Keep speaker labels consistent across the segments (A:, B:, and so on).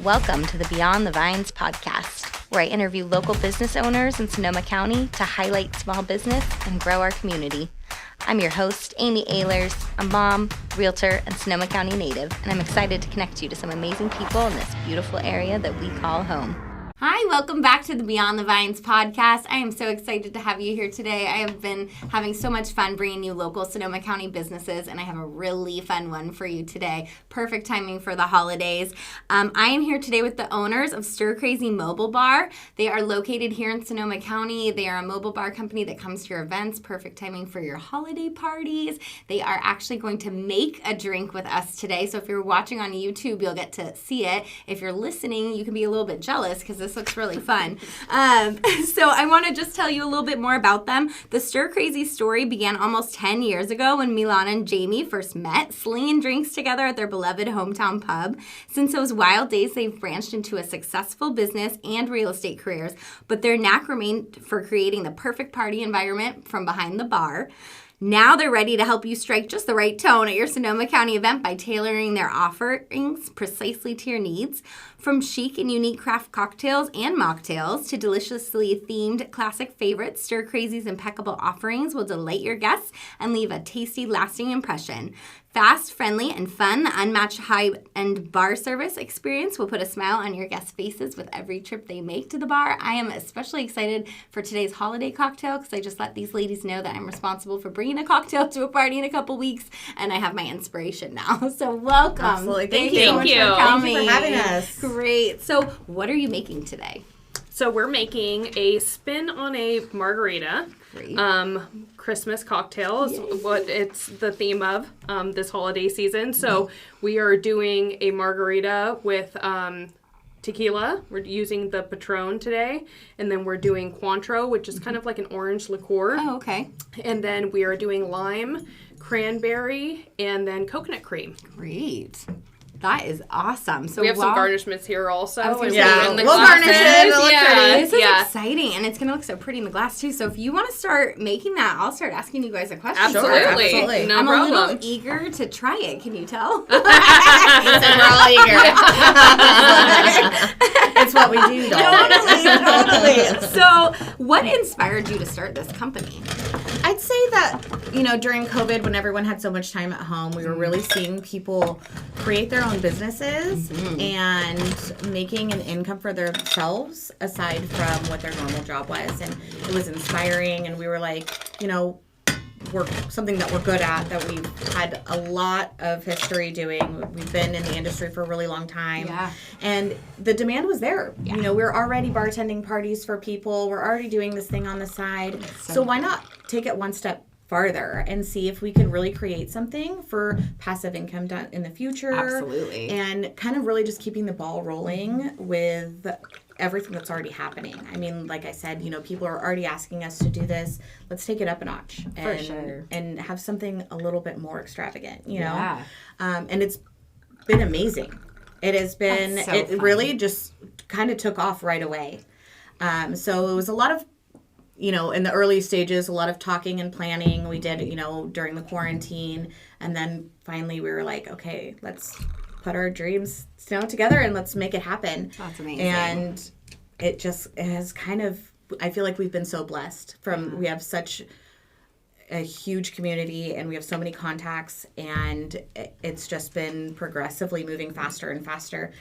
A: Welcome to the Beyond the Vines podcast, where I interview local business owners in Sonoma County to highlight small business and grow our community. I'm your host, Amy Ehlers, a mom, realtor, and Sonoma County native, and I'm excited to connect you to some amazing people in this beautiful area that we call home. Hi, welcome back to the Beyond the Vines podcast. I am so excited to have you here today. I have been having so much fun bringing you local Sonoma County businesses, and I have a really fun one for you today. Perfect timing for the holidays. I am here today with the owners of Stir Crazy Mobile Bar. They are located here in Sonoma County. They are a mobile bar company that comes to your events. Perfect timing for your holiday parties. They are actually going to make a drink with us today. So if you're watching on YouTube, you'll get to see it. If you're listening, you can be a little bit jealous because this looks really fun. So I want to just tell you a little bit more about them. The Stir Crazy story began almost 10 years ago when Milan and Jamie first met, slinging drinks together at their beloved hometown pub. Since those wild days, they've branched into a successful business and real estate careers, but their knack remained for creating the perfect party environment from behind the bar. Now they're ready to help you strike just the right tone at your Sonoma County event by tailoring their offerings precisely to your needs. From chic and unique craft cocktails and mocktails to deliciously themed classic favorites, Stir Crazy's impeccable offerings will delight your guests and leave a tasty, lasting impression. Fast, friendly, and fun, the unmatched high-end bar service experience will put a smile on your guests' faces with every trip they make to the bar. I am especially excited for today's holiday cocktail because I just let these ladies know that I'm responsible for bringing a cocktail to a party in a couple weeks, and I have my inspiration now. So welcome.
B: Absolutely.
A: Thank you so much for coming.
B: Thank you for having us.
A: Great. So what are you making today?
C: So we're making a spin on a margarita.
A: Great.
C: Christmas cocktail is what it's the theme of this holiday season. So we are doing a margarita with tequila. We're using the Patron today. And then we're doing Cointreau, which is kind of like an orange liqueur.
A: Oh, okay.
C: And then we are doing lime, cranberry, and then coconut cream.
A: Great. That is awesome. So
C: we have some garnishments here also.
A: I was gonna
C: and
A: say,
C: in the
B: we'll garnish it. It'll look pretty.
A: This is exciting, and it's going to look so pretty in the glass, too. So if you want to start making that, I'll start asking you guys a question.
C: Absolutely.
B: Absolutely.
C: No
A: I'm
C: problem.
A: a little eager to try it. Can you tell?
B: We're all eager. It's what we do,
A: Totally. So what inspired you to start this company?
B: I'd say that, during COVID, when everyone had so much time at home, we were really seeing people create their own businesses and making an income for themselves aside from what their normal job was. And it was inspiring, and we were like, we're something that we're good at, that we've had a lot of history doing. We've been in the industry for a really long time.
A: Yeah.
B: And the demand was there.
A: Yeah.
B: We're already bartending parties for people. We're already doing this thing on the side. So why not take it one step farther and see if we can really create something for passive income in the future.
A: Absolutely.
B: And kind of really just keeping the ball rolling with everything that's already happening. I mean, like I said, people are already asking us to do this. Let's take it up a notch and have something a little bit more extravagant,
A: Yeah.
B: And it's been amazing. It has been,
A: fun.
B: Really just kind of took off right away. So it was a lot of, in the early stages, a lot of talking and planning. We did, during the quarantine. And then finally we were like, okay, let's put our dreams together and let's make it happen.
A: That's amazing.
B: And it has kind of, I feel like we've been so blessed we have such a huge community and we have so many contacts, and it's just been progressively moving faster and faster.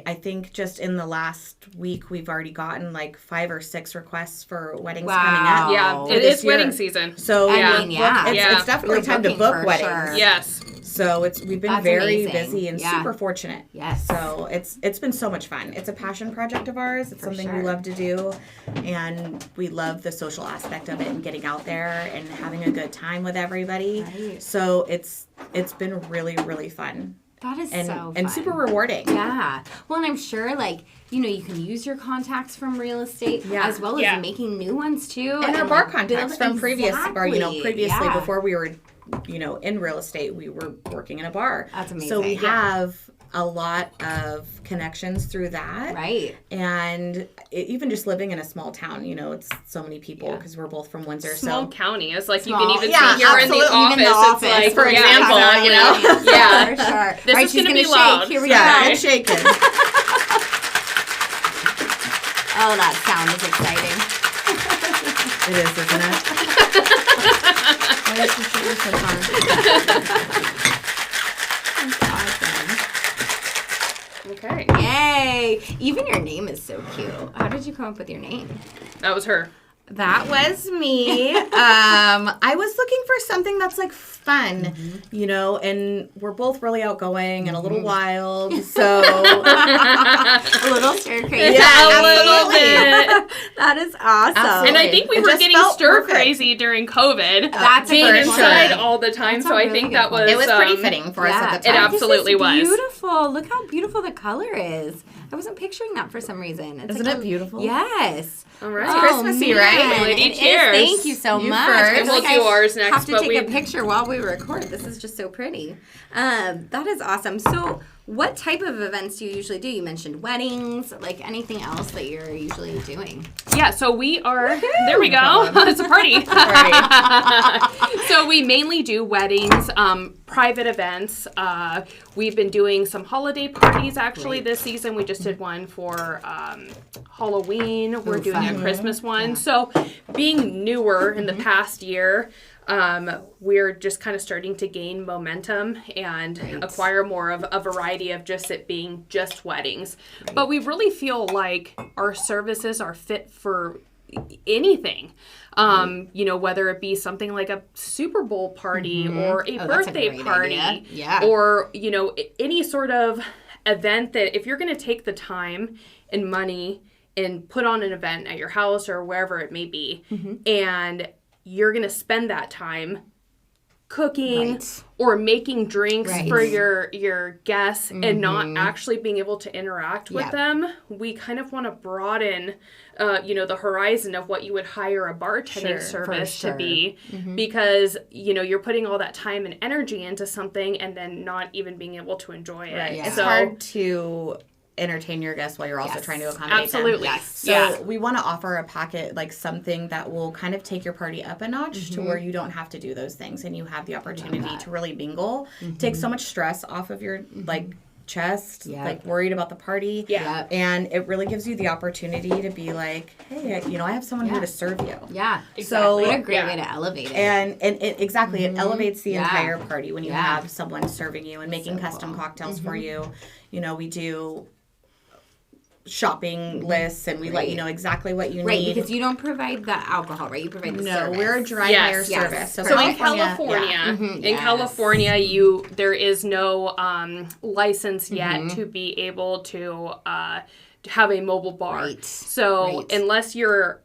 B: I think just in the last week, we've already gotten like 5 or 6 requests for weddings coming up.
C: Yeah, it is wedding season.
B: So
A: it's
B: definitely time to book weddings.
A: Sure.
C: Yes.
B: So we've been
A: That's
B: very
A: amazing.
B: busy and super fortunate.
A: Yes.
B: So it's been so much fun. It's a passion project of ours. It's something we love to do, and we love the social aspect of it and getting out there and having a good time with everybody.
A: Right.
B: So it's been really, really fun.
A: That is so fun.
B: And super rewarding.
A: Yeah. Well, and I'm sure, you can use your contacts from real estate as well as making new ones, too.
B: And our bar contacts from previous, previously
A: Yeah.
B: before we were, in real estate, we were working in a bar.
A: That's amazing.
B: So we have a lot of connections through that.
A: Right.
B: And even just living in a small town, it's so many people because we're both from Windsor.
C: Small county. It's like
A: Small.
C: you can even
B: Yeah,
C: see here in the office.
A: Even the office,
C: it's like,
B: for example,
C: Yeah.
A: For sure.
C: This is
A: she's
C: gonna be
A: shake.
C: loud.
A: Here we
B: Yeah,
A: go.
B: it's shaking.
A: Oh, that sound is exciting.
B: It is, isn't it? Why did you shoot me so far?
A: That's
C: Okay.
A: awesome. Yay! Even your name is so cute. How did you come up with your name?
C: That was her.
B: That was me. I was looking for something that's like fun, you know, and we're both really outgoing and a little wild, so
A: A little stir crazy.
C: Yeah, a little bit.
A: That is awesome.
B: Absolutely.
C: And I think we
B: It
C: were
B: just
C: getting
B: felt
C: stir
B: perfect.
C: crazy during COVID.
A: That's
C: being
A: for
C: inside
A: sure.
C: all the time.
A: That's
C: So
A: a
C: I
A: really
C: think
A: good
C: that
A: point.
C: was
B: it was pretty fitting for us at the
C: It
B: time.
C: absolutely
A: this is
C: was.
A: beautiful. Look how beautiful the color is. I wasn't picturing that for some reason. It's
B: Isn't
A: like
B: it beautiful?
A: Yes.
C: All right.
B: It's Christmassy, right?
A: man.
C: Lady,
A: It is.
C: cheers.
A: Thank you so
B: You
A: much.
B: first.
A: I feel
C: And we'll
A: like
C: do
A: I
C: ours next,
A: have to
C: but
A: take
C: we-
A: a picture while we record. This is just so pretty. That is awesome. So what type of events do you usually do? You mentioned weddings, like anything else that you're usually doing.
C: Yeah, so we are. There we go. It's a party. So we mainly do weddings, private events. We've been doing some holiday parties actually this season. We just did one for Halloween. We're doing a Christmas one. So being newer in the past year, we're just kind of starting to gain momentum and acquire more of a variety of just it being just weddings. But we really feel like our services are fit for anything. You know, whether it be something like a Super Bowl party or a
A: that's a
C: birthday
A: great
C: party
A: idea. Yeah.
C: or, you know, any sort of event that if you're going to take the time and money and put on an event at your house or wherever it may be, and you're going to spend that time cooking or making drinks for your guests and not actually being able to interact with them, we kind of want to broaden you know, the horizon of what you would hire a bartending service to be, because, you know, you're putting all that time and energy into something and then not even being able to enjoy it.
B: Right. It's
C: So,
B: hard to entertain your guests while you're also trying to accommodate
C: absolutely.
B: them.
C: Yes.
B: So we want to offer a packet, like something that will kind of take your party up a notch to where you don't have to do those things and you have the opportunity to really mingle. Take so much stress off of your like chest, like worried about the party.
C: Yeah.
B: And it really gives you the opportunity to be like, hey, you know, I have someone here to serve you.
A: Yeah.
B: So
A: What a great way to elevate it.
B: And it exactly it elevates the entire party when you
A: Yeah.
B: have someone serving you and making custom cocktails for you. You know, we do shopping lists and we let you know exactly what you need.
A: Because you don't provide the alcohol, right? You provide the
B: No,
A: service.
B: we're a dry
C: Yes.
B: hire
A: Yes.
B: service.
C: So in California, there is no license yet to be able to have a mobile bar.
A: Right.
C: So unless you're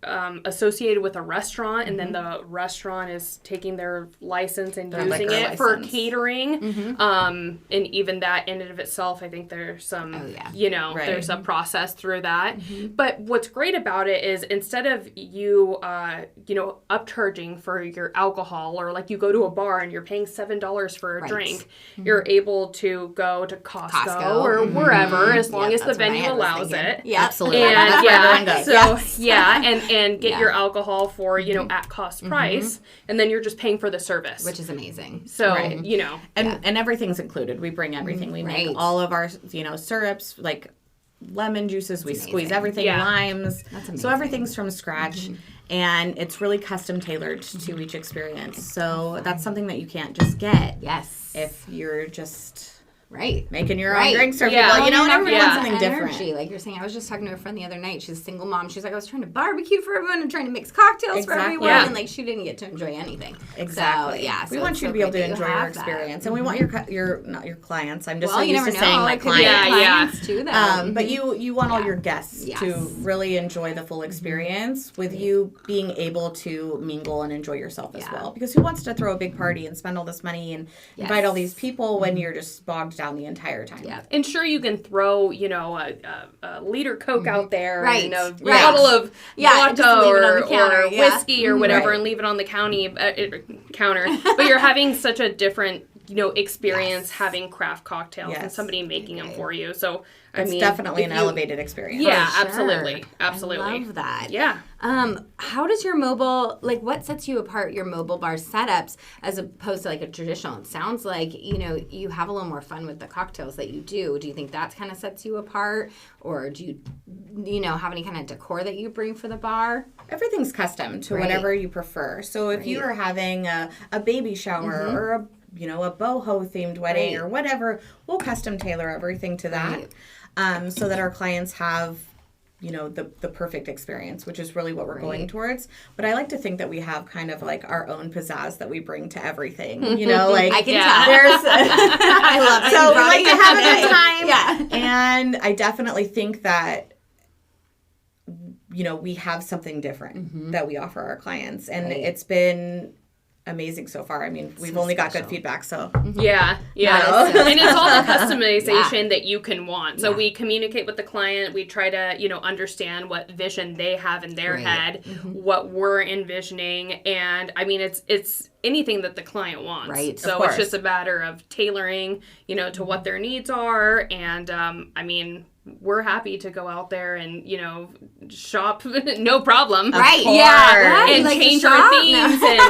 C: associated with a restaurant and then the restaurant is taking their license and using
B: liquor
C: it for
B: license.
C: catering, and even that in and of itself, I think there's some, you know, there's a process through that. But what's great about it is instead of you, you know, upcharging for your alcohol or like you go to a bar and you're paying $7 for a drink, you're able to go to Costco or wherever as long as the
A: that's what I
C: venue
A: was
C: allows
A: thinking.
C: it.
A: Yeah,
B: Absolutely.
C: And
B: That's what everyone does.
C: so and get your alcohol for, you know, at cost price, and then you're just paying for the service.
A: Which is amazing.
C: So, you know.
B: And everything's included. We bring everything. We make all of our, you know, syrups, like lemon juices. We squeeze everything, limes. So everything's from scratch. And it's really custom tailored to each experience. So that's something that you can't just get if you're just making your own drinks for people. You know, and everyone wants something different.
A: Like you're saying, I was just talking to a friend the other night. She's a single mom. She's like, I was trying to barbecue for everyone and trying to mix cocktails for everyone. And like, she didn't get to enjoy anything.
B: Exactly.
A: So,
B: we want you to be able to enjoy your experience. And we want your not your clients. I'm just so
A: you
B: used
A: never
B: to
A: know.
B: saying my
A: It could be
B: clients.
A: clients too, though.
B: But you want all your guests to really enjoy the full experience with you being able to mingle and enjoy yourself as well. Because who wants to throw a big party and spend all this money and invite all these people when you're just bogged down the entire time?
C: Yeah. And sure, you can throw, you know, a liter Coke out there and a
A: Right.
C: bottle of vodka or
A: whiskey
C: or whatever and leave it on the counter. But you're having such a different experience having craft cocktails and somebody making them for you. So
B: it's definitely an elevated experience.
C: Yeah,
A: sure.
C: absolutely.
A: I love that.
C: Yeah.
A: How does your mobile, what sets you apart, your mobile bar setups, as opposed to a traditional? It sounds like, you have a little more fun with the cocktails that you do. Do you think that kind of sets you apart? Or do you, have any kind of decor that you bring for the bar?
B: Everything's custom to whatever you prefer. So if you are having a baby shower or a boho themed wedding or whatever, we'll custom tailor everything to that. So that our clients have, the perfect experience, which is really what we're going towards. But I like to think that we have kind of our own pizzazz that we bring to everything. I
A: can tell.
B: There's,
A: I love it.
B: So we like to have a good time. Yeah. And I definitely think that, we have something different that we offer our clients. And it's been amazing so far. I mean, we've only got good feedback, so.
C: Yeah. And it's all the customization that you can want. So we communicate with the client. We try to, understand what vision they have in their head, what we're envisioning. And, I mean, it's anything that the client wants.
B: Right.
C: So it's just a matter of tailoring, to what their needs are. And, I mean, we're happy to go out there and, shop, no problem.
A: Right, yeah.
C: And change our themes and,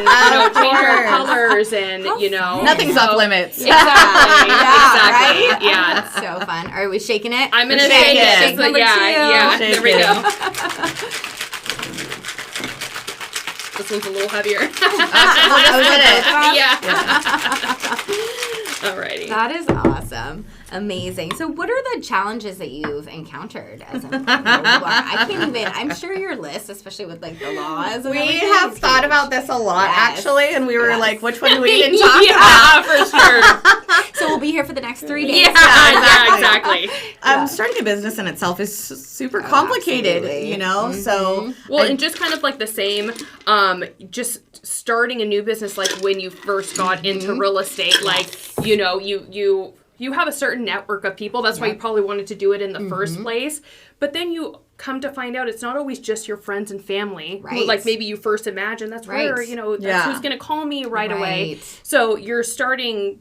C: change our colors and,
B: Nothing's off limits.
C: Exactly. Exactly.
A: Right?
C: Yeah.
A: That's so fun. Are we shaking it?
C: I'm going to shake it.
A: Shake number 2.
C: Yeah.
B: Shake
C: There we
B: it.
C: go. This one's a little heavier. Alrighty.
A: That is awesome. Amazing. So what are the challenges that you've encountered as an entrepreneur? I'm sure your list, especially with the laws. And
B: We have thought about this a lot, actually, and we were like, which one do we even
C: talk
B: about?
C: for sure.
A: So we'll be here for the next 3 days.
C: Exactly.
B: Starting a business in itself is super complicated, so.
C: Well, and just kind of the same, just starting a new business, when you first got into real estate, you have a certain network of people. That's why you probably wanted to do it in the first place. But then you come to find out it's not always just your friends and family.
A: Right.
C: Who, maybe you first imagine that's where, that's who's going to call me right away. So you're starting,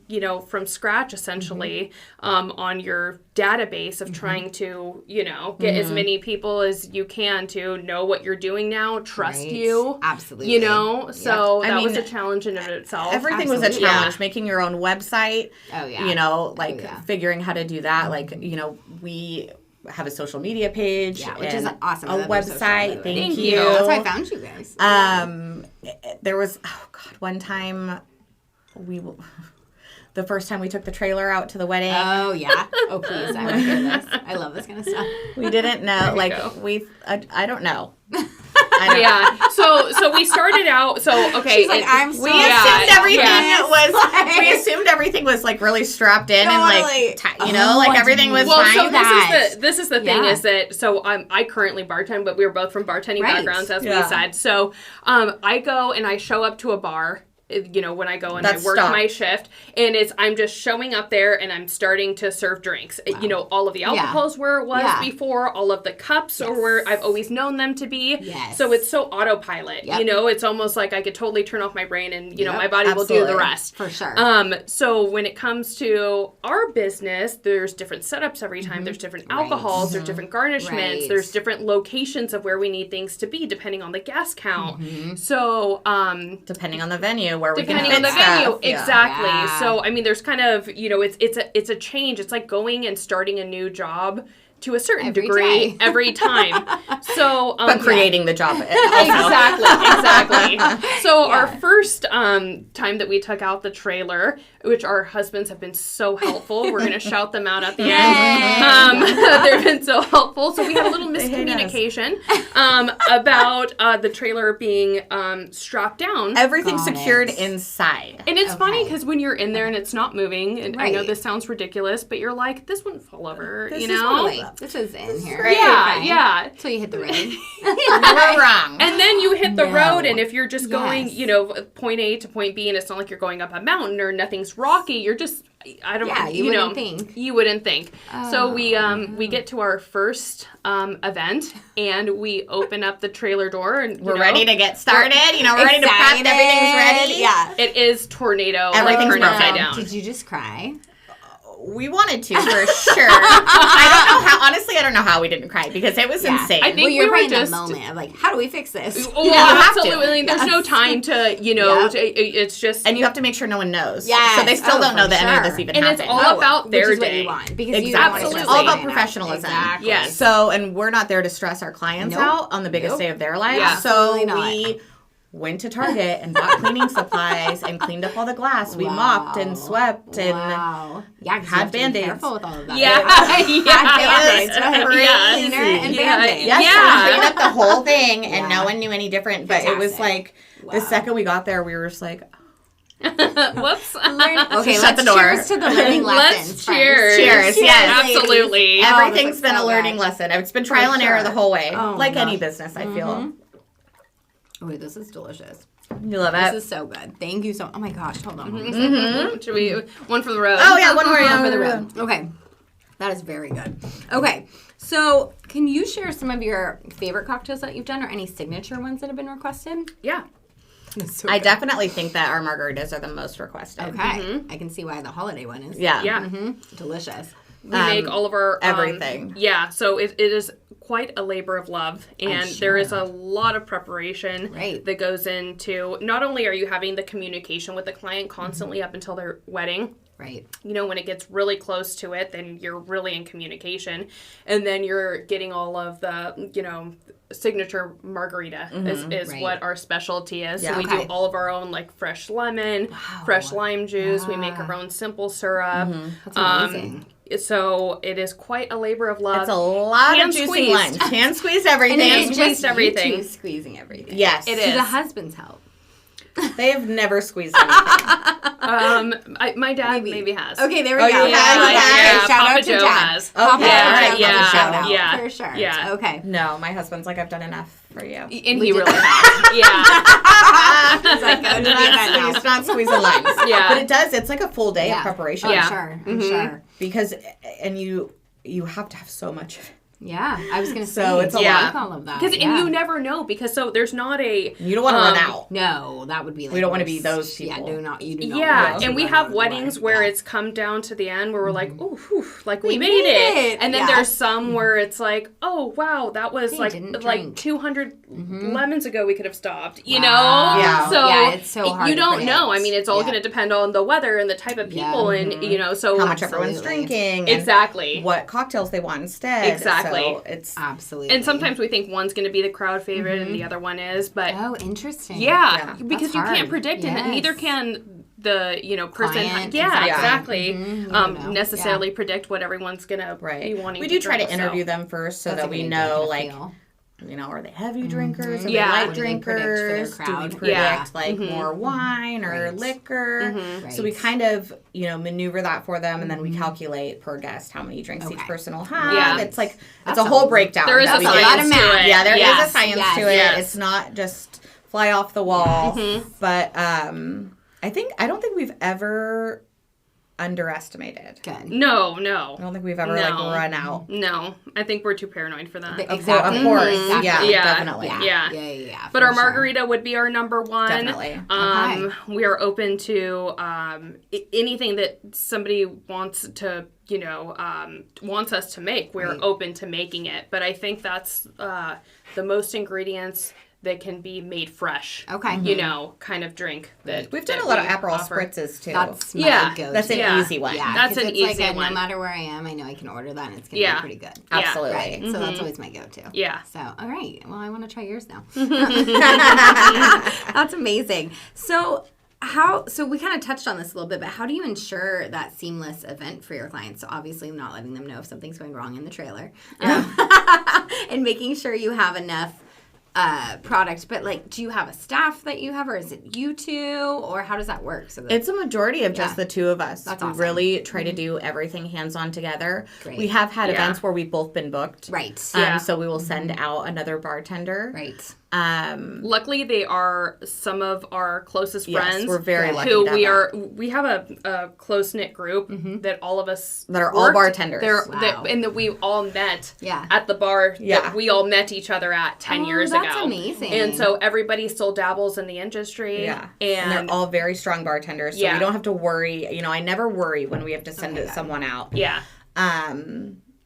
C: from scratch, essentially, on your database of trying to, get as many people as you can to know what you're doing now, trust you.
A: Absolutely.
C: So that was a challenge in itself.
B: Everything was a challenge. Making your own website.
A: Oh, yeah.
B: Figuring how to do that. We have a social media page.
A: Yeah, which is awesome.
B: A website. Thank you.
A: That's how I found you guys.
B: There was, one time the first time we took the trailer out to the wedding.
A: Oh, yeah. Oh, please. I want to hear this. I love this kind of stuff.
B: We didn't know. I don't know.
C: So we started out. So okay,
A: she's I'm so
B: we assumed everything was really strapped in and everything was fine.
C: So this is the thing is that I currently bartend, but we were both from bartending backgrounds, as we said. So I go and I show up to a bar. When I go and I work my shift, and I'm just showing up there and I'm starting to serve drinks. Wow. All of the alcohol's where it was before, all of the cups are where I've always known them to be.
A: Yes.
C: So it's so autopilot. Yep. It's almost like I could totally turn off my brain and, my body will do the rest.
A: For sure.
C: So when it comes to our business, there's different setups every time. There's different alcohols, there's different garnishments, there's different locations of where we need things to be depending on the guest count. So,
B: depending on the venue. Where
C: depending
B: we can
C: on the venue, exactly.
A: Yeah.
C: So I mean, there's kind of it's a change. It's like going and starting a new job to a certain degree every time. So,
B: but creating the job
C: exactly. So our first time that we took out the trailer, which our husbands have been so helpful, we're going to shout them out at the end. They've been so helpful. So we had a little miscommunication about the trailer being strapped down.
B: Everything secured inside.
C: And it's funny because when you're in there and it's not moving, and I know this sounds ridiculous, but you're like, this wouldn't fall over,
B: Totally.
D: up. This is in here.
B: great.
C: Yeah.
D: Until you hit the road.
B: We're wrong.
C: And then you hit the
D: No.
C: road, and if you're just going,
D: Yes.
C: you know, point A to point B, and it's not like you're going up a mountain or nothing's rocky, you're just, I don't,
D: Yeah, you wouldn't think.
C: You wouldn't think. So we get to our first event, and we open up the trailer door, and
B: We're ready to get started. You know, we're ready to prep.
D: Excited.
B: Everything's ready.
D: Yeah.
C: It is tornado,
B: Everything's
C: like turned upside
B: broken.
C: down.
D: Did you just cry?
B: We wanted to, for sure. I don't know how. Honestly, I don't know how we didn't cry because it was insane.
C: I think
D: Well, you're
C: we were
D: right in
C: just
D: that moment of like, how do we fix this?
C: Well,
B: have to.
C: absolutely. There's no time to, you know,
D: Yep.
C: it's just.
B: and you have to make sure no one knows.
D: Yes.
B: So they still
D: Oh,
B: don't know
D: for
B: that any of this
D: sure.
B: even
C: And
B: happened.
C: it's all about their
D: Which is what
C: day.
D: you want. Because you
B: Exactly.
D: don't want to
B: It's all about
D: stress anyone out.
B: professionalism.
D: Exactly.
C: Yes.
B: So, and we're not there to stress our clients
D: Nope.
B: out on the biggest
D: Nope.
B: day of their lives.
C: Yeah.
B: So
D: Absolutely not.
B: we went to Target and bought cleaning supplies and cleaned up all the glass. We mopped and swept and
D: Wow. Yeah, 'cause you
B: had
D: have to be
B: Band-Aids.
D: careful with all of that.
C: Yeah.
D: Band-Aids.
C: Yeah.
D: Cleaner and
C: Yeah.
D: Band-Aids.
B: yes,
C: Yeah.
B: we cleaned up the whole thing and
D: Yeah.
B: no one knew any different. But it was
D: Fantastic.
B: like the second we got there, we were just like,
C: Whoops.
D: Okay,
B: Shut
D: let's
B: the door.
D: cheers to the learning lessons.
C: Let's
D: friends.
C: cheers.
B: Cheers, yes.
D: ladies.
C: Absolutely.
D: Oh,
B: everything's
D: this
B: been
D: looks
B: a
D: so
B: learning
D: good.
B: lesson. It's been trial and error
D: sure.
B: the whole way.
D: Oh, my
B: like any
D: gosh.
B: business, I feel.
D: Oh, wait, this is delicious.
B: You love
D: This
B: it?
D: is so good. Thank you so. Oh my gosh, hold on.
C: Should we one for the road?
B: Oh, yeah, one more.
D: One
B: Yeah,
D: for the road. Okay, that is very good. Okay, so can you share some of your favorite cocktails that you've done, or any signature ones that have been requested?
C: Yeah.
D: So
B: I definitely think that our margaritas are the most requested.
D: Okay, I can see why the holiday one is.
B: Yeah.
C: Yeah.
D: Delicious.
C: We make all of our
B: everything.
C: Yeah, so it is quite a labor of love, and there is a lot of preparation
D: Right.
C: that goes into. Not only are you having the communication with the client constantly up until their wedding,
D: Right.
C: you know, when it gets really close to it, then you're really in communication, and then you're getting all of the, you know, signature margarita is
D: Right.
C: what our specialty is.
B: Yeah.
C: So we
D: Okay.
C: do all of our own, like, fresh lemon, fresh lime juice. We make our own simple syrup.
D: That's amazing.
C: So it is quite a labor of love.
B: It's a lot
C: Hand
B: of juicing
C: squeezed.
B: limes. Hand squeeze everything.
D: And
C: Hand
D: it's
C: squeezed
D: just
C: everything.
D: you two squeezing everything.
B: Yes.
C: It
D: Do
C: is.
D: the husbands help?
B: They have never squeezed anything.
C: My dad maybe has.
D: Okay, there we
B: Oh,
D: go.
B: you have?
D: Okay,
B: Yeah,
D: shout
C: Papa
D: out to
C: Joe
D: Jack.
C: has.
D: Papa
B: Okay,
D: Joe
B: all right,
D: gets a
C: yeah,
D: shout out,
C: yeah,
D: for sure.
C: yeah.
D: Okay.
B: No, my husband's like, I've done enough for you.
C: And he really has. Yeah.
D: It's like, go to the event now.
B: It's not squeezing limes.
C: Yeah.
B: But it does. It's like a full day
D: Yeah.
B: of preparation.
D: Oh,
C: Yeah.
D: I'm sure. I'm sure.
B: Because, and you have to have so much of it.
D: Yeah, I was gonna say.
B: So it's a
C: Yeah.
D: like all of that.
C: Because
D: yeah.
C: and you never know, because so there's not a
B: You don't want to run out.
D: No, that would be. Like
B: We don't want to be
D: worse.
B: those people.
D: Yeah, you do not.
C: yeah,
D: want to
C: and we
D: run
C: have
D: out of the
C: weddings
D: way.
C: where
D: Yeah.
C: it's come down to the end where we're like, oh, whew, like we
D: We
C: made
D: made
C: it.
D: it.
C: And then
D: Yeah.
C: there's some where it's like, oh wow, that was
D: They
C: like
D: didn't
C: 200 lemons ago we could have stopped. You know,
D: Wow.
B: Yeah.
C: So
D: Yeah, it's so hard
C: you
D: to
C: don't know.
D: predict.
C: I mean, it's all
D: Yeah.
C: going to depend on the weather and the type of people, and you know, so
B: How much everyone's
D: Absolutely.
B: drinking. and
C: exactly.
B: what cocktails they want instead.
C: Exactly.
B: So it's
D: Absolutely.
C: And sometimes we think one's going to be the crowd favorite and the other one is, but
D: Oh, interesting.
C: yeah,
B: Yeah.
C: because
D: That's
C: you can't
D: hard.
C: predict it, and neither
D: Yes.
C: can the person.
D: Client,
C: Yeah,
D: exactly.
C: exactly.
D: You don't know.
C: Necessarily predict what everyone's going to
B: right.
C: be wanting.
B: We do try to
C: drink,
B: interview
C: so.
B: them first so
D: That's
B: that
D: a
B: we
D: good
B: know,
D: idea to
B: like,
D: feel.
B: you know, are they heavy drinkers? Are
C: Yeah.
B: they light
D: What do they predict for their
B: drinkers? Do we
D: crowd?
B: predict
D: Yeah.
B: like more wine or
D: Right.
B: liquor? So we
D: Right.
B: kind of, you know, maneuver that for them, and then we calculate per guest how many drinks each
D: Okay.
B: person will have.
C: Yeah.
B: It's like
D: That's
B: it's a whole
D: a-
B: breakdown.
C: There is
B: that
C: a
B: we
D: That's a
B: get.
D: lot of
C: science to
D: math.
C: it.
B: Yeah, there is
C: Yes.
B: a science
D: Yes.
B: to it.
C: Yes.
B: It's not just fly off the wall. But I don't think we've ever underestimated.
D: Good.
C: No.
B: I don't think we've ever
C: No.
B: like run out.
C: No, I think we're too paranoid for that.
D: Exactly.
B: Of course.
D: Exactly.
B: Yeah,
C: Yeah.
B: definitely.
D: Yeah.
C: Yeah.
D: For
C: But our
D: sure.
C: margarita would be our number one.
B: Definitely.
D: Okay.
C: We are open to anything that somebody wants to, wants us to make. We're
D: Right.
C: open to making it. But I think that's the most ingredients that can be made fresh.
D: Okay.
C: Kind of drink that
B: We've done
C: that
B: a lot of
C: we
B: Aperol
C: offer.
B: spritzes too.
D: That's my
C: Yeah,
D: go-to.
B: That's an
C: Yeah.
B: easy one.
D: Yeah,
C: That's
D: 'cause
C: an
D: it's like
C: easy one.
D: No matter where I am, I know I can order that and it's going to
C: Yeah.
D: be pretty good.
C: Yeah.
B: Absolutely.
D: Right. So that's always my go-to.
C: Yeah.
D: So, all right. Well, I want to try yours now. That's amazing. So we kind of touched on this a little bit, but how do you ensure that seamless event for your clients? So obviously not letting them know if something's going wrong in the trailer. And making sure you have enough product, but like, do you have a staff that you have, or is it you two, or how does that work? So
B: it's a majority of just the two of us.
D: That's
B: we
D: awesome.
B: really try to do everything hands-on together.
D: Great.
B: We have had events where we've both been booked.
D: Right.
B: So we will send out another bartender.
D: Right.
C: Luckily, they are some of our closest friends.
B: Yes, we're very lucky
C: who
B: to have
C: we have a close knit group that all of us
B: that are all bartenders.
C: And that we all met
D: Yeah.
C: at the bar
B: Yeah.
C: that we all met each other at 10 years ago.
D: That's amazing.
C: And so everybody still dabbles in the industry.
B: Yeah.
C: And
B: they're all very strong bartenders. So we don't have to worry. You know, I never worry when we have to send someone out.
C: Yeah.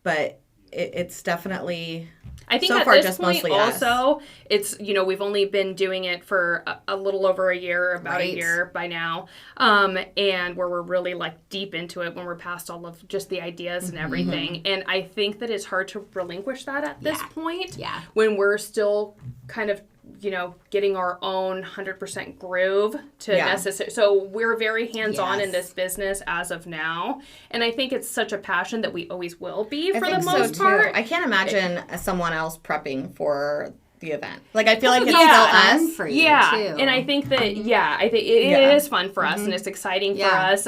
B: But it's definitely...
C: I think
B: so
C: at
B: far,
C: this
B: just
C: point
B: mostly
C: also, it's, you know, we've only been doing it for a little over a year, about a
D: Right.
C: year by now. And where we're really like deep into it when we're past all of just the ideas and everything. And I think that it's hard to relinquish that at this point.
D: Yeah.
C: When we're still kind of, you know, getting our own 100% groove to necessary. So we're very hands-on in this business as of now. And I think it's such a passion that we always will be for the most part.
B: I can't imagine someone else prepping for the event. Like, I feel like it's
D: fun
B: still us.
D: for you too.
C: And I think that, I think it is fun for us and it's exciting for us.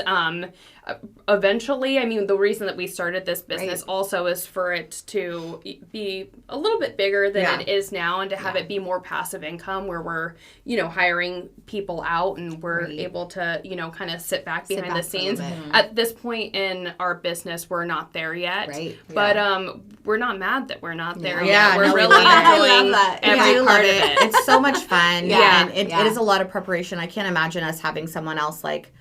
C: Eventually, I mean, the reason that we started this business also is for it to be a little bit bigger than it is now and to have it be more passive income where we're, you know, hiring people out and we're able to, you know, kind of sit back behind the scenes. At this point in our business, we're not there yet.
D: Right.
C: But we're not mad that we're not there
B: Yeah,
C: yet. We're
B: no, we
C: really
B: love it.
C: enjoying every part of it.
B: It's so much fun.
D: Yeah,
B: And it is a lot of preparation. I can't imagine us having someone else, like,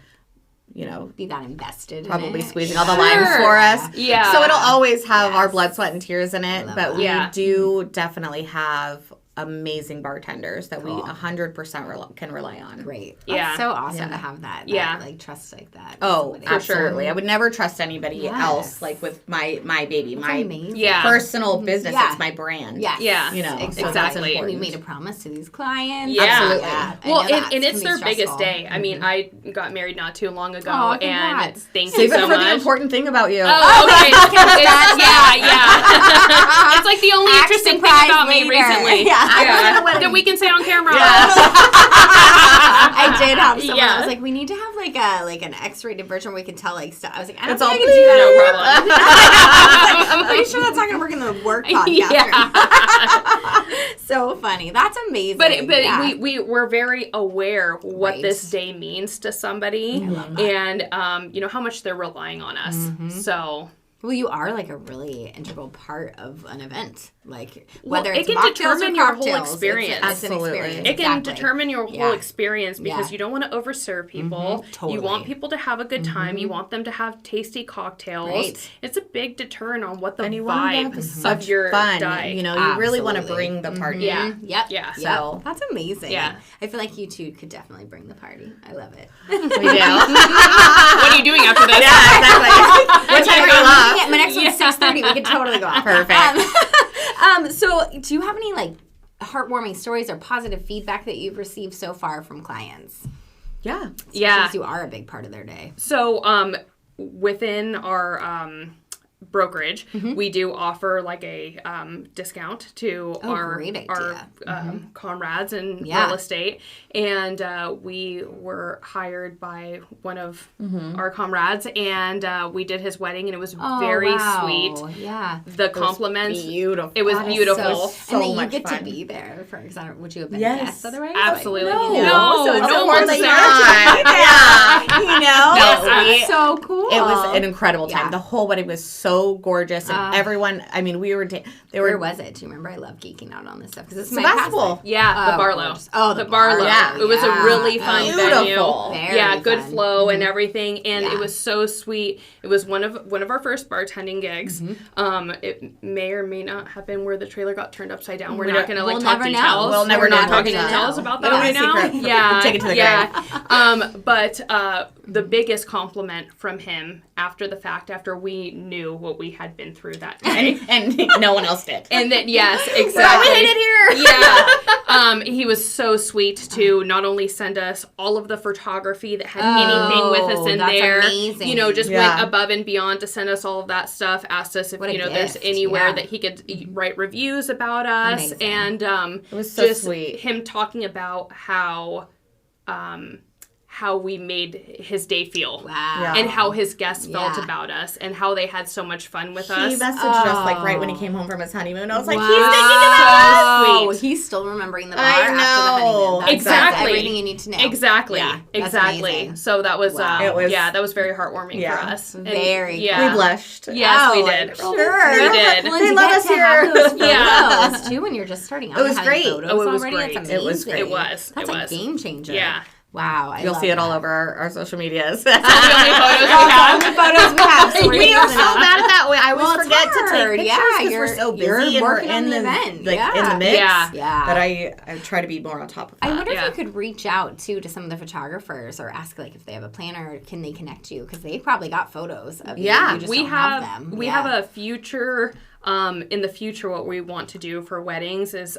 B: you know,
D: be that invested
B: probably
D: in it.
B: squeezing all the limes for us.
C: Yeah.
B: So it'll always have our blood, sweat, and tears in it. But we
C: that.
B: do definitely have amazing bartenders that we 100% can rely on.
D: Great.
C: Yeah.
D: That's so awesome to have that. Like trust like that.
B: Oh,
D: Somebody.
B: absolutely. I would never trust anybody else, like with my baby, my
D: amazing.
B: personal business.
D: Yeah.
B: It's my brand.
D: Yes.
C: Yeah.
B: You know,
C: exactly.
D: And you made a promise to these clients.
C: Yeah.
B: Absolutely.
D: I
C: Well,
D: know that
C: and
D: can
C: it's
D: be
C: their biggest
D: stressful.
C: day. I mean, I got married not too long ago,
D: Aw,
C: and
D: congrats.
C: thank
B: Save
C: you
B: it
C: so
B: for the
C: much.
B: important thing about you.
C: Oh, okay. Yeah. It's like the only interesting thing about me
D: later.
C: recently.
D: Yeah.
C: That we can say on camera.
D: I did have someone that was like, we need to have like an X-rated version where we can tell like stuff. I was like, I don't
B: It's
D: think
B: all
D: I can do that.
C: No problem.
D: I'm pretty sure that's not going to work in the work podcast. So funny. That's amazing.
C: But we're very aware what this day means to somebody, and you know how much they're relying on us. So.
D: Well, you are like a really integral part of an event. Like whether it's
C: it can
D: mocktails
C: determine
D: or
C: your whole
D: cocktails,
C: experience.
D: It's an experience.
C: It can
D: Exactly.
C: determine your whole experience because
D: Yeah.
C: you don't want to overserve people.
D: Totally.
C: You want people to have a good time. You want them to have tasty cocktails.
D: Right.
C: It's a big deterrent on what the
B: And you want
C: vibe
B: to have such
C: of your
B: fun.
C: day.
B: You know, you really want to
D: Absolutely.
B: bring the party.
C: Yeah.
D: Yep.
C: Yeah.
B: So-
D: That's amazing.
C: Yeah.
D: I feel like you two could definitely bring the party. I love it.
B: We do.
C: What are you doing after this?
B: Yeah, exactly. What time are you off?
D: Yeah, my next one's 6:30. We could totally go off.
B: Perfect.
D: So do you have any like heartwarming stories or positive feedback that you've received so far from clients?
B: Yeah.
C: Yeah.
D: Because you are a big part of their day.
C: So, within our brokerage, we do offer like a discount to
D: great idea.
C: our comrades in
D: Yeah.
C: real estate, and we were hired by one of our comrades, and we did his wedding, and it was very sweet.
D: Yeah.
C: The compliments,
B: Beautiful.
C: it was
D: That is
C: beautiful.
B: so
D: and then you
B: much
D: get
B: fun.
D: to be there, for example. Would you have been
B: Yes.
D: guests otherwise?
C: Absolutely.
D: Like,
C: No,
D: So it's
C: no
D: so
C: one's
D: cool that
C: there.
B: Yeah. You know?
C: Yes,
D: so cool.
B: It was an incredible time.
D: Yeah.
B: The whole wedding was so gorgeous, and everyone. I mean, we were. They
D: Where
B: were.
D: was it? Do you remember? I love geeking out on this stuff because it's my
B: Sebastopol.
D: past life.
C: Yeah, the
D: Oh,
C: Barlow.
D: gorgeous. Oh, the
C: Barlow.
B: Yeah.
C: It was a really fun
B: Beautiful.
C: venue.
D: Very
C: Yeah, good
D: fun.
C: flow and everything, and
D: Yeah.
C: it was so sweet. It was one of our first bartending gigs. It may or may not have been where the trailer got turned upside down. We're not gonna like
D: We'll
C: talk
D: never know.
C: details.
B: We'll never
C: We're not
B: know.
C: talking
B: Never
C: details
D: know.
C: about that
B: It'll be
C: right
B: a
C: now.
B: secret.
C: Yeah,
B: Take it to the
C: But the biggest compliment from him after the fact, after we knew what we had been through that day.
B: and no one else did.
C: And then, yes, exactly.
B: We hate it here.
C: Yeah. He was so sweet to not only send us all of the photography that had anything with us in
D: that's
C: there.
D: amazing.
C: You know, just went above and beyond to send us all of that stuff. Asked us if,
D: What a
C: there's
D: gift.
C: anywhere that he could write reviews about us.
D: Amazing.
C: And
B: it was so
C: just
B: sweet.
C: him talking about how we made his day feel.
D: Wow.
B: Yeah.
C: And how his guests felt
D: Yeah.
C: about us and how they had so much fun with
B: He
C: us.
B: messaged us like right when he came home from his honeymoon. I was like,
D: Wow.
B: he's thinking about us.
C: So sweet.
D: He's still remembering the bar
B: I
D: after the
B: know.
D: honeymoon. That's
C: Exactly.
D: everything you need to know.
C: Exactly.
D: Yeah, that's
C: exactly.
D: amazing.
C: So that was,
D: Wow.
B: It was-
C: that was very heartwarming
B: Yeah.
C: for us. And,
D: Very
C: yeah.
B: We blushed.
C: Yes, we
D: Oh,
C: did.
D: sure.
C: We did.
D: Well,
B: They
D: and
B: love
D: to get
B: us
D: to have
B: here.
D: those photos,
C: Yeah.
D: too, when you're just starting out.
B: It was
D: having
B: great.
D: photos
C: Oh, it was
D: already,
C: great.
D: That's
B: It was
D: amazing.
B: great.
C: It was.
D: That's
C: It
D: a
C: was.
D: game changer.
C: Yeah.
D: Wow. I
B: You'll
D: love
B: see it all
D: that.
B: over our social medias.
C: The only photos we
D: That's all
C: have.
D: the photos we have. So we're
B: We are
D: using
B: so
D: them.
B: bad at that way. I always
D: Well, it's
B: forget to
D: hard.
B: take pictures
D: Yeah,
B: because
D: you're-
B: we're so busy
D: you're
B: and we're
D: working on
B: in
D: the
B: the
D: event.
B: in the
D: Yeah.
B: mix.
C: Yeah.
D: Yeah.
B: That I try to be more on top of that.
D: I wonder if
C: Yeah.
D: you could reach out too to some of the photographers or ask like if they have a planner, can they connect you? Because they probably got photos of you.
B: Yeah.
D: You just
C: We
D: don't
C: have
D: them.
C: we have a future in the future what we want to do for weddings is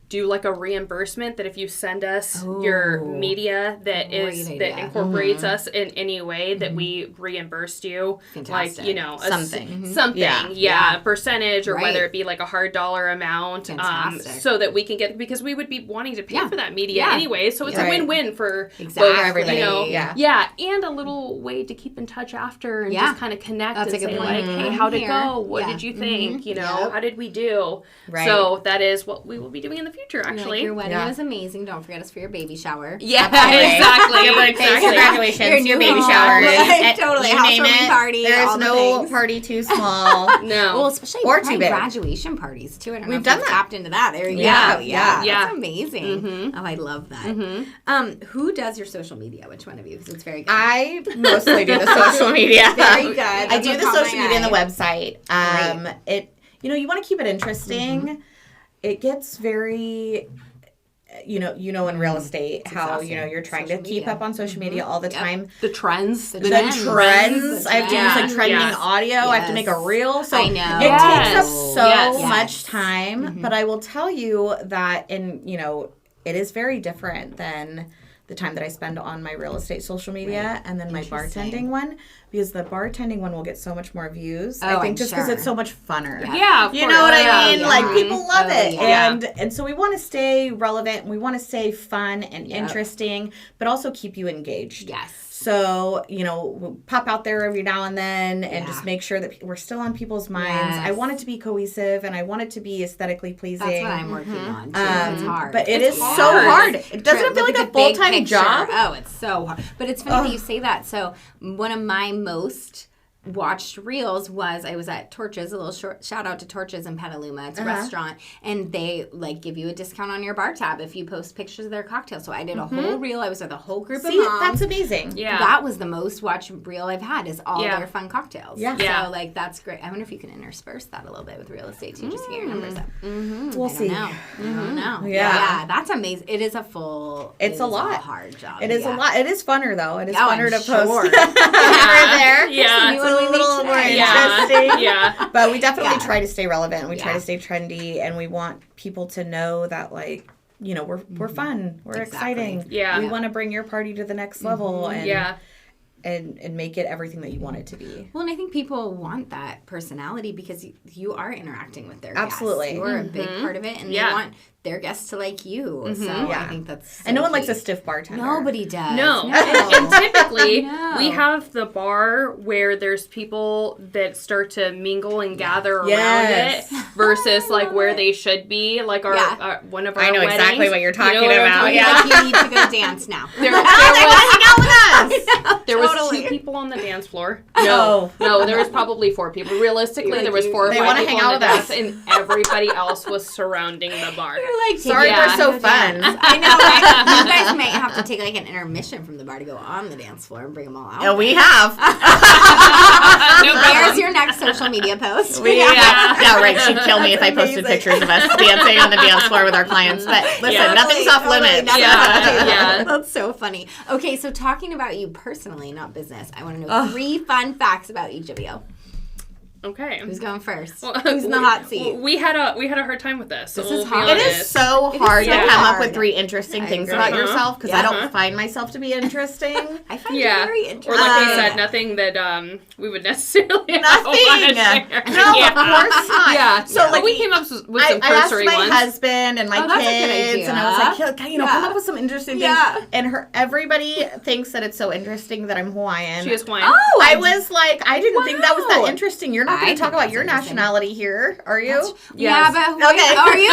C: do like a reimbursement that if you send us your media that is
D: Great
C: that
D: idea.
C: incorporates us in any way that we reimbursed you
D: Fantastic.
C: like a
B: Something.
C: something
B: Yeah.
C: a percentage or
D: Right.
C: whether it be like a hard dollar amount
D: Fantastic.
C: so that we can get because we would be wanting to pay for that media
D: Yeah.
C: anyway so it's
B: Right.
C: a win-win for
D: Exactly.
C: both,
B: everybody.
C: you know,
B: Yeah.
C: and a little way to keep in touch after and
D: Yeah.
C: just kind of connect
D: That's
C: and
D: a good
C: say
D: point.
C: like hey
D: I'm
C: how'd it
D: here.
C: go what
D: Yeah.
C: did you think you know
D: Yep.
C: how did we do
B: Right.
C: so that is what we will be doing in the future
D: You're
C: actually
D: like, your wedding
B: Yeah.
D: was amazing. Don't forget us for your baby shower.
C: yeah
B: Absolutely.
C: exactly
B: Your birthdays, your graduations,
D: Your
B: your
D: new
B: baby
D: home.
B: showers,
D: Like, totally.
B: you name
D: Housewarming
B: it.
D: party,
B: There's
D: all the
B: no
D: things.
B: party too small.
C: no
D: Well, especially
B: Or
D: probably
B: too big.
D: graduation parties too. I don't know
B: We've
D: if
B: done
D: you've
B: that.
D: tapped into that. There you
B: Yeah,
D: go.
B: yeah.
C: Yeah.
D: That's amazing. Oh, I love that. Who does your social media? Which one of you? Because it's very good.
B: I mostly do the social media.
D: Very good.
B: I
D: That's
B: do
D: what
B: the
D: caught
B: social
D: my
B: media and the
D: eye.
B: website. It you want to keep it interesting. It gets very you know in real estate how
D: exhausting.
B: you're trying
D: Social
B: to keep
D: media.
B: up on social media all the time.
C: the trends
D: The
B: The
D: trends.
B: trends. I have to use like trending
C: Yes.
B: audio. I have to make a
D: Yes.
B: reel. So
D: I know.
B: it
C: Yes.
B: takes up so
C: Yes.
B: much time. But I will tell you that it is very different than the time that I spend on my real estate social media and then my bartending one, because the bartending one will get so much more views.
D: Oh,
B: I think
D: I'm
B: just because
D: sure.
B: it's so much funner.
C: yeah of
B: You
C: course.
B: know what
C: Yeah.
B: I mean?
D: yeah.
B: Like people love
D: Oh,
B: it,
D: yeah.
B: and so we want to stay relevant. We want to stay fun and interesting, but also keep you engaged.
D: Yes.
B: So we'll pop out there every now and then, and just make sure that we're still on people's minds.
D: Yes.
B: I want it to be cohesive, and I want it to be aesthetically pleasing.
D: That's what I'm working on too. It's hard.
B: But it
C: It's
B: is so
C: hard.
B: hard. It doesn't
D: Look
B: feel like
D: at
B: a
D: the big
B: full-time
D: picture.
B: job.
D: Oh, it's so hard. But it's funny that you say that. So one of my most watched reels was I was at Torches, a little shout out to Torches in Petaluma. It's a restaurant, and they like give you a discount on your bar tab if you post pictures of their cocktails. So I did a whole reel. I was with a whole group
B: See,
D: of moms.
B: that's amazing.
C: Yeah.
D: That was the most watched reel I've had is all
C: Yeah.
D: their fun cocktails.
B: Yeah.
C: Yeah.
D: So like that's great. I wonder if you can intersperse that a little bit with real estate too, just to get your numbers up.
B: We'll
D: I
B: see.
D: don't know. I don't know.
B: Yeah.
D: That's amazing. It is a full.
B: It's a lot.
D: hard job.
B: It is a lot. It is funner though. It is
D: Oh,
B: funner
D: I'm
B: to
D: sure.
B: post over there.
C: Yeah.
B: It's a little more
C: Yeah.
B: interesting.
C: Yeah.
B: But we definitely
D: Yeah.
B: try to stay relevant. We try
D: Yeah.
B: to stay trendy, and we want people to know that we're fun. We're
D: Exactly.
B: exciting.
C: Yeah.
B: We want to bring your party to the next level and
C: Yeah.
B: and make it everything that you want it to be.
D: Well, and I think people want that personality because you are interacting with their
B: Absolutely.
D: guests. You're a big part of it, and
C: Yeah.
D: they want their guests to like you. So
B: Yeah.
D: I think that's so
B: And no one likes
D: key.
B: a stiff bartender.
D: Nobody does.
C: No. And typically,
D: No.
C: we have the bar where there's people that start to mingle and gather
B: Yes.
C: around it versus like where they should be, like our one of our
B: I know
C: weddings.
B: exactly what you're talking
C: You know what I'm
B: about,
C: talking
B: yeah.
D: Like you need to go dance now.
C: There
B: There
C: was
D: Totally.
C: 2 people on the dance floor.
B: No.
C: No, there was probably 4 people. Realistically, there was 4 or
B: They
C: 5
B: wanna
C: people
B: hang
C: on
B: out
C: the
B: with
C: dance,
B: us.
C: and everybody else was surrounding the bar.
D: You're like,
B: Sorry,
C: Yeah.
B: we're so fun.
D: I know, right? You guys might have to take like an intermission from the bar to go on the dance floor and bring them all out.
B: Yeah, we have.
D: There's your next social media post.
B: Yeah, right. She'd kill me if I posted pictures of us dancing on the dance floor with our clients. But listen,
C: Yeah.
B: nothing's off limits.
C: Yeah.
D: That's so funny. Okay, so talking about you personally, not business, I want to know 3 fun facts about each of you.
C: Okay.
D: Who's going first?
C: Well,
D: Who's in the hot seat?
C: We had a hard time with this. So
D: This is
C: we'll be
D: hard.
B: It
C: honest.
B: is so hard
D: so
B: to come up
D: hard.
B: with 3 interesting things
D: agree.
B: about yourself because I
C: Uh-huh.
B: don't find myself to be interesting.
D: I find you
C: Yeah.
D: very
C: Or
D: interesting.
C: like I said, nothing that we would necessarily
B: Nothing.
C: want to share.
B: No,
C: Yeah.
B: of course not.
C: Yeah.
B: So, like,
C: we came up with some
B: I asked
C: cursory
B: my
C: ones.
B: husband and my
D: Oh, that's a good
B: kids, and I was
D: idea.
B: like, come
D: Yeah.
B: up with some interesting things.
D: Yeah.
B: And everybody thinks that it's so interesting that I'm Hawaiian.
C: She is Hawaiian.
D: Oh,
B: I was like, I didn't think that was that
D: Wow.
B: interesting. You're not
D: I
B: going to talk
D: think
B: about
D: that's
B: your
D: interesting.
B: nationality here, are you?
D: Yeah,
C: Yes.
D: but Hawaii,
B: Okay.
D: are you?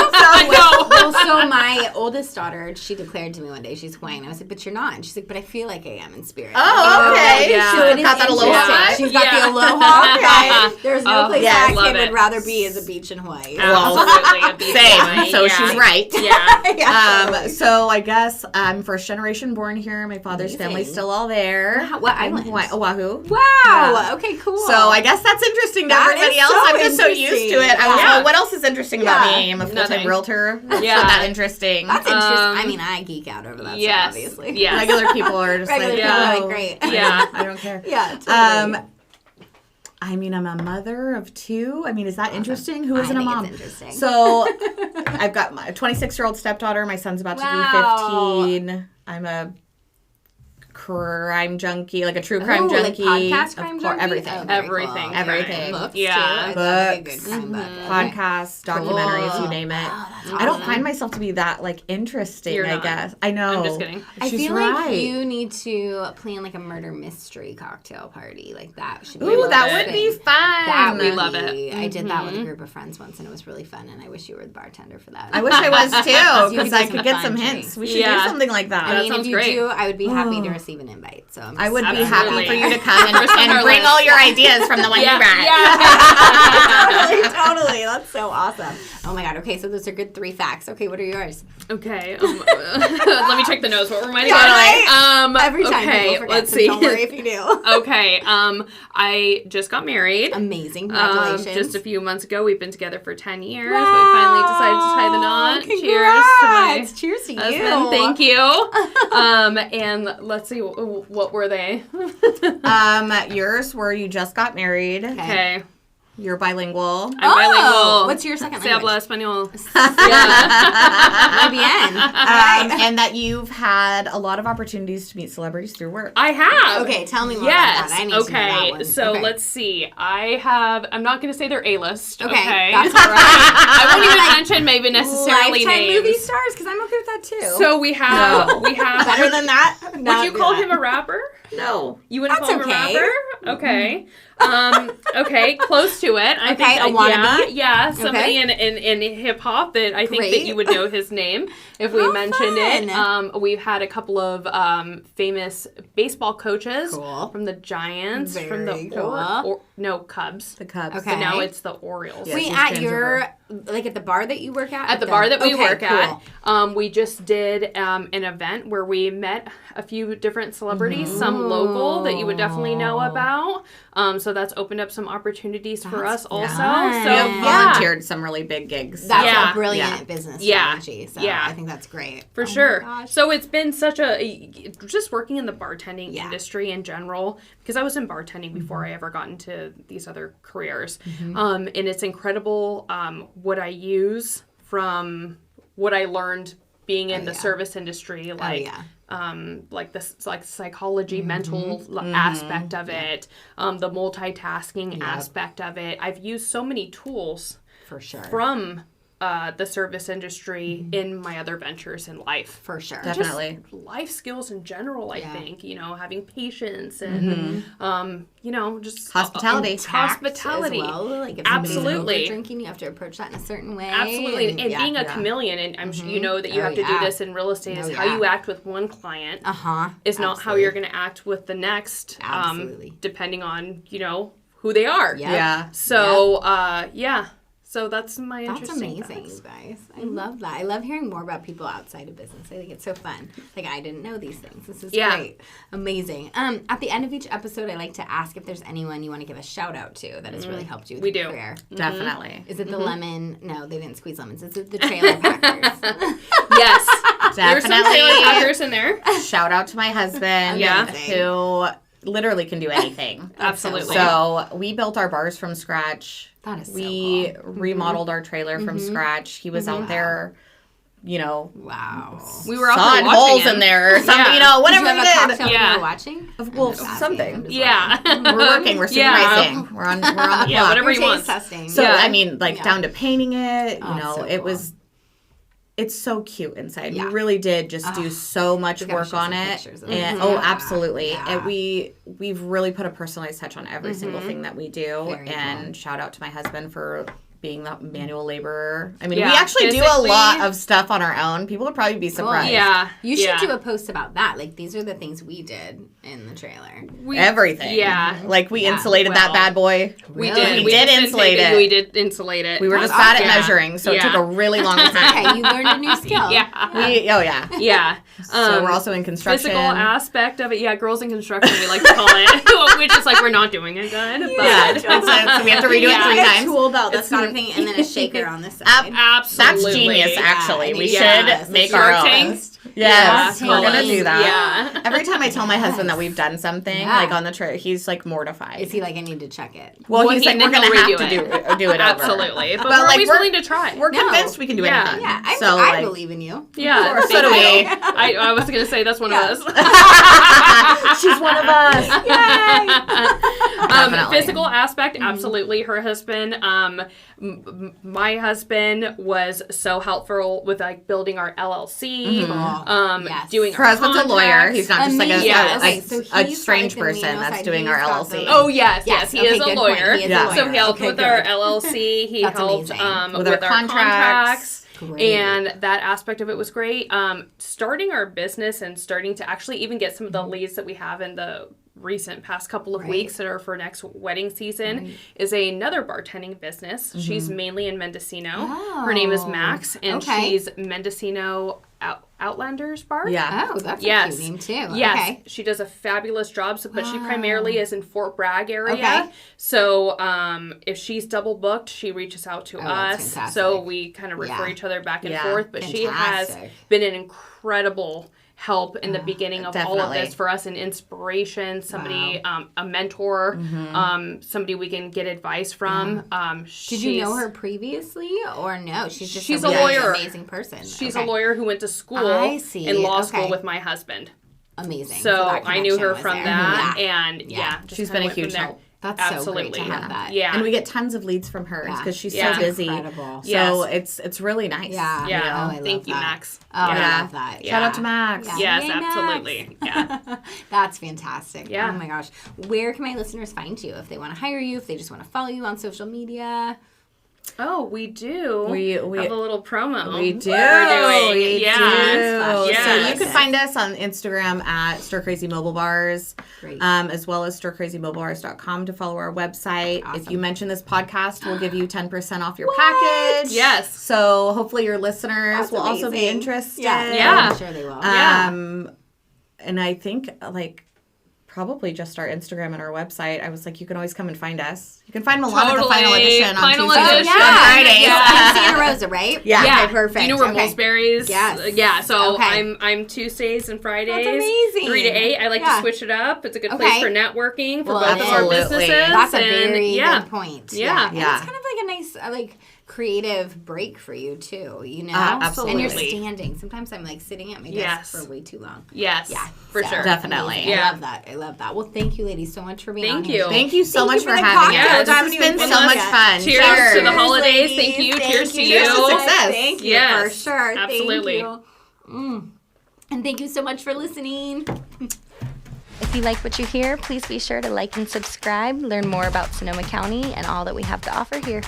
C: No.
D: Well, so my oldest daughter, she declared to me one day, she's Hawaiian. I was like, but you're not. And she's like, but I feel like I am in spirit.
B: Oh, okay.
C: yeah.
B: She
C: So
D: it is
B: got that aloha
D: interesting.
B: vibe?
D: She's got
C: Yeah.
D: the aloha.
B: Okay.
D: There's no
C: Oh,
D: place
B: yes.
D: that
C: Love
D: kid
C: it.
D: would rather be as a beach in Hawaii.
C: Absolutely. A beach
B: Same.
C: Hawaii,
B: So
C: yeah.
B: she's right.
C: Yeah.
D: Yeah, totally.
B: So I guess I'm first generation born here. My father's
D: Amazing.
B: family's still all there.
D: Wow, what
B: I'm
D: island?
B: Hawaii, Oahu.
D: Wow.
B: Yeah.
D: Okay, cool.
B: So I guess that's interesting to
D: That
B: everybody
D: is
B: else.
D: so
B: I'm just so used to it. I was
C: Yeah.
B: like, what else is interesting about
D: Yeah.
B: me? I'm a full-time
C: Nothing.
B: realtor. That's
C: Yeah.
B: not that interesting.
D: that's interesting. I mean, I geek out over that
C: Yes.
D: stuff, obviously.
C: Yes.
B: Regular people are just
D: Regular
B: like,
D: people are
B: oh,
D: like, great.
C: Yeah.
B: I don't care.
D: Yeah, totally.
B: I mean, I'm a mother of 2. I mean, is that interesting? Who
D: I
B: isn't a
D: think
B: mom?
D: it's interesting.
B: So I've got my 26-year-old stepdaughter. My son's about to
D: Wow.
B: be 15. I'm a crime junkie, like a true crime
D: Oh, like
B: junkie.
D: podcast crime
B: of course,
D: junkie?
B: everything.
D: Oh, very
C: Everything.
D: cool.
B: Everything.
D: Books,
C: Yeah.
D: too. I love a good
B: Books.
D: crime book.
B: Podcasts, documentaries, you name it.
D: Oh, that's
B: I don't
D: awesome.
B: find myself to be that like interesting.
C: You're
B: I
C: not.
B: guess I know.
C: I'm just kidding.
D: I
B: She's
D: feel
B: right.
D: like you need to plan like a murder mystery cocktail party. Like that should be
B: Ooh,
D: a
B: that
C: it.
B: would be
D: thing.
B: fun.
D: That
C: We
D: would
C: love
D: be-
C: it.
D: I did that with a group of friends once, and it was really fun. And I wish you were the bartender for that.
B: I wish I was too,
D: You
B: because
D: could
B: I
D: do some
B: could get
D: fun
B: some
D: drinks.
B: hints. We should
C: Yeah.
B: do something like that.
D: I mean, if
C: sounds
D: you
C: great.
D: do, I would be happy to receive an invite. So I'm
B: I would be
D: just-
B: happy for you to come
C: First on
B: and
C: our
B: bring
C: list.
B: all your ideas from the one you brought.
D: totally. That's so awesome. Oh my god. Okay, so those are good 3 facts. Okay, what are yours?
C: Okay. Let me check the notes. What were mine
D: Totally.
C: again?
D: Every time
C: okay,
D: people forget,
C: let's
D: so
C: see.
D: don't worry if you do.
C: Okay. I just got married.
D: Amazing. Congratulations.
C: Just a few months ago. We've been together for 10 years.
D: Wow.
C: We finally decided to tie the knot.
D: Congrats.
C: Cheers
D: Cheers to
C: to my
D: you.
C: husband. Thank you. And let's see, what were they?
B: Yours were you just got married.
C: Okay.
B: You're bilingual.
C: I'm bilingual.
D: What's your second
C: Se habla
D: language?
C: español. Yeah.
D: Muy bien.
B: And that you've had a lot of opportunities to meet celebrities through work.
C: I have.
D: Okay, tell me more
C: Yes.
D: about that. I need to know that
C: Okay.
D: one.
C: So
D: Okay.
C: let's see. I'm not going to say they're A-list.
D: Okay,
C: Okay.
D: that's all right.
C: I won't even mention maybe necessarily
D: Lifetime
C: names.
D: movie stars, because I'm okay with that too.
C: So we have.
D: better than that.
C: Would you call him a rapper?
B: No.
C: You wouldn't
D: That's
C: call him
D: okay.
C: a rapper? Okay. Okay, close to it. I
D: Okay,
C: think
D: a wannabe?
C: Yeah, somebody
D: Okay.
C: in hip hop that I think that
D: Great.
C: you would know his name if we
D: How
C: mentioned it.
D: fun.
C: We've had a couple of famous baseball coaches
D: Cool.
C: from the Giants, from
D: Very
C: the
D: cool.
C: Cubs.
B: The Cubs.
D: Okay.
C: But now it's the Orioles.
B: Yes.
D: Wait,
B: these
D: at
B: fans
D: your like at the bar that you work at?
C: At the bar that we
D: Okay,
C: work
D: cool.
C: at, we just did an event where we met a few different celebrities, some local that you would definitely know about. So that's opened up some opportunities for us also.
D: fun.
C: So
B: We have
D: Yeah.
B: volunteered some really big gigs.
D: That's
C: Yeah.
D: a brilliant
B: Yeah.
D: business
C: Yeah.
D: strategy. So
C: Yeah.
D: I think that's great.
C: For
D: Oh my
C: sure.
D: gosh.
C: So it's been such just working in the bartending
D: Yeah.
C: industry in general, because I was in bartending before I ever got into these other careers. And it's incredible what I use from what I learned being in the
D: yeah.
C: service industry, like
D: yeah.
C: like this like psychology, mental aspect of it, the multitasking aspect of it. I've used so many tools
D: For sure.
C: from the service industry in my other ventures in life.
D: For sure.
B: Definitely.
C: Just life skills in general, I
D: Yeah.
C: think, having patience and, just
B: Hospitality.
C: hospitality.
D: As well. Like if somebody's
C: Absolutely.
D: drinking, you have to approach that in a certain way.
C: Absolutely. And
D: yeah.
C: being a
B: yeah.
C: chameleon, and I'm sure you know that you
D: Oh,
C: have to
D: yeah.
C: do this in real estate, is
D: Oh,
C: how
D: yeah.
C: you act with one client
D: Uh-huh.
C: is not how you're going to act with the next,
D: Absolutely.
C: depending on, who they are.
D: Yeah.
B: Yeah.
C: So, So that's my
D: That's
C: interesting
D: amazing,
C: facts.
D: you guys. I love that. I love hearing more about people outside of business. I think it's so fun. Like, I didn't know these things. This is great. Amazing. At the end of each episode, I like to ask if there's anyone you want to give a shout out to that has really helped you with
C: We
D: your
C: do.
D: career.
B: Definitely.
D: Is it the lemon? No, they didn't squeeze lemons. Is it the trailer packers?
C: Yes. There's some trailer
B: Definitely.
C: packers in there.
B: Shout out to my husband
C: Yeah.
B: who literally can do anything.
C: Absolutely.
B: So we built our bars from scratch.
D: That is so
B: We
D: cool.
B: remodeled our trailer from scratch. He was out there, you know,
D: Wow.
C: We were out
B: sawing
C: there watching
B: holes
C: him.
B: in there or something,
C: Yeah.
B: you know,
D: Did
B: whatever
D: you have a
B: we did.
D: cocktail when
C: Yeah.
D: you were watching?
B: Well,
D: Fascinating.
B: something.
C: Yeah.
B: We're working. We're supervising. We're on the clock.
C: Yeah, whatever he
D: You're
C: wants.
D: taste testing.
B: So
C: Yeah.
B: I mean, like
D: Yeah.
B: down to painting it. You
D: Oh,
B: know,
D: so
B: it
D: cool.
B: was. It's so cute inside.
D: Yeah.
B: We really did just do so much
D: We gotta
B: work
D: show
B: on
D: some
B: it.
D: pictures of
B: And
D: this.
B: oh,
D: Yeah.
B: absolutely.
D: Yeah.
B: And we've really put a personalized touch on every single thing that we do.
D: Very
B: And shout out to my husband for being the manual laborer. I mean,
C: Yeah,
B: we actually do a
C: physically-
B: lot of stuff on our own. People would probably be surprised.
C: Yeah.
D: You should
C: yeah.
D: do a post about that. Like, these are the things we did in the trailer.
B: Everything.
C: Yeah.
B: Like we
D: Yeah.
B: insulated that
C: Well,
B: bad boy.
C: We
D: Really?
C: did.
B: We did insulate it.
C: We did insulate it.
B: We were
D: That's
B: just bad at
C: awesome.
B: measuring, so it
C: Yeah.
B: took a really long time.
D: Okay, you learned a new skill.
C: Yeah.
B: Oh yeah.
C: Yeah.
B: So we're also in construction.
C: Physical aspect of it. Yeah, girls in construction, we like to call it. Which is like we're not doing it good. But
B: Yeah, that's it. So we have to redo it
C: Yeah.
B: 3
D: A
B: times.
D: tool belt that's got a thing, and then a shaker on the side.
B: That's
C: absolutely.
B: genius, actually.
D: Yeah,
B: we
D: yeah.
B: should make
C: Shark
B: our own.
C: Tank.
B: Yes,
D: Yeah,
B: we're gonna
D: totally.
B: do that.
C: Yeah.
B: Every time I tell my husband that we've done something,
D: Yeah.
B: like on the trip, he's like mortified.
D: Is he like, I need to check it?
B: Well,
C: Well,
B: he's
C: he-
B: like, we're
C: then
B: gonna
C: he'll
B: have to
C: redo
B: do it over.
C: Absolutely. But, we're
B: like,
C: always willing to try.
B: We're
D: No.
B: convinced we can do
C: Yeah.
B: anything.
D: Yeah,
B: so
D: I
B: like,
D: believe in you.
C: Yeah.
B: so do we.
C: I was going to say that's one of us.
B: She's one of us. Definitely.
C: Physical aspect, absolutely. Her husband, my husband was so helpful with like building our LLC,
D: Yes.
C: doing
B: Her
C: our
B: husband's a lawyer.
C: contracts.
B: He's not just like
D: Amazing.
C: Yes.
D: Okay, so
B: a
D: he's
B: strange
D: like the
B: person
D: Mino
B: that's
D: side.
B: doing
D: He's
B: our
D: got the-
B: LLC.
C: Oh yes,
D: Yes,
C: he
D: okay,
C: is a
D: good
C: lawyer.
D: point. He is
B: Yeah.
D: a lawyer.
C: So he helped
D: Okay,
C: with our
D: good.
C: LLC. He
D: That's
C: helped
D: amazing.
B: With
C: with
B: our
C: our
B: contracts.
C: contracts.
D: Great.
C: And that aspect of it was great. Starting our business and starting to actually even get some of the leads that we have in the recent past couple of
D: Right.
C: weeks that are for next wedding season is another bartending business. She's mainly in Mendocino. Her name is
D: Oh,
C: Max, and
D: okay.
C: she's Mendocino Outlanders Bar.
B: Yeah.
D: Oh, that's
C: Yes.
D: a cute name too.
C: Yes,
D: Okay.
C: she does a fabulous job, but she primarily is in Fort Bragg area.
D: Okay.
C: So if she's double booked, she reaches out to
D: that's
C: us.
D: fantastic.
C: So we kind of refer
D: Yeah.
C: each other back and
B: Yeah.
C: forth. But she has
D: Fantastic.
C: been an incredible help in the beginning of all of
B: Definitely.
C: this for us, an inspiration, somebody, a mentor, somebody we can get advice from.
D: Did you know her previously or no? She's just
C: She's
D: a
C: a
D: really
C: lawyer.
D: amazing person.
C: She's
D: Okay.
C: a lawyer who went to school
D: I see.
C: in law
D: Okay.
C: school with my husband.
D: Amazing.
C: So
D: that
C: I knew
D: connection
C: her
D: was
C: from
D: there.
C: that,
D: Yeah.
C: and just
B: She's
C: kinda
B: been a
C: went from
B: huge
C: there.
B: help.
D: That's
C: Absolutely.
D: so great to have that.
C: Yeah.
B: And we get tons of leads from her
D: Yeah.
B: because she's
C: Yeah.
B: so busy.
D: Incredible.
B: So
C: Yes.
B: it's really nice.
D: Yeah.
C: Yeah.
D: Oh, I love
C: Thank you,
D: that.
C: Max.
D: Oh, I
C: Yeah.
D: love that.
B: Shout out to Max.
D: Yeah.
C: Yes,
D: Yay, Max.
C: absolutely. Yeah.
D: That's fantastic.
C: Yeah.
D: Oh my gosh. Where can my listeners find you if they want to hire you, if they just want to follow you on social media?
C: Oh, we do.
B: We
C: have a little promo.
B: We do.
C: We're doing.
B: We
C: Yeah.
B: do.
C: Yes.
B: So you can find us on Instagram at Stir Crazy Mobile Bars,
D: Great.
B: as well as stircrazymobilebars.com to follow our website. If
D: Awesome.
B: you mention this podcast, we'll give you 10% off your package.
C: Yes.
B: So hopefully your listeners
D: That's
B: will also be
D: amazing.
B: interested.
C: Yeah.
D: I'm sure they will.
C: Yeah.
B: And I think probably just our Instagram and our website. I was like, you can always come and find us. You can find Milan at the final
C: Totally.
B: edition on
C: Final
B: Tuesdays
C: edition.
B: and
C: Yeah.
B: Fridays.
C: Yeah.
D: Santa Rosa, right?
B: Yeah.
C: Yeah,
D: Okay, perfect.
C: Do you know where
D: Okay.
C: Mulesbury's?
D: Yes.
C: Yeah. So
D: Okay.
C: I'm Tuesdays and Fridays.
D: That's amazing.
C: 3 to 8. I like
D: Yeah.
C: to switch it up. It's a good
D: Okay.
C: place for networking for
D: Well,
C: both of our
B: absolutely.
C: businesses.
D: That's a
C: and
D: very
C: yeah.
D: good point.
C: Yeah.
D: And
B: Yeah.
D: it's kind of like a nice, creative break for you too. You know,
B: Absolutely.
D: And you're standing. Sometimes I'm sitting at my desk
C: Yes.
D: for way too long.
C: Yes.
D: Yeah,
C: For
D: so,
C: sure.
B: Definitely.
D: amazing.
C: Yeah.
D: I love that. I love that. Well, thank you, ladies, so much for being on
C: Thank
D: here
C: you.
D: today.
B: Thank you so
D: Thank
B: much
D: you
B: for
D: for the
B: having us.
C: cocktails.
B: This
C: I
B: has
D: haven't
B: been
D: even
B: so much
D: finished
B: fun.
C: Cheers to the holidays. Thank you. Cheers to
D: Cheers
C: you.
B: to success.
D: Thank you.
C: Yes.
D: For sure.
C: Absolutely.
D: Thank you. And thank you so much for listening.
A: If you like what you hear, please be sure to like and subscribe, learn more about Sonoma County and all that we have to offer here.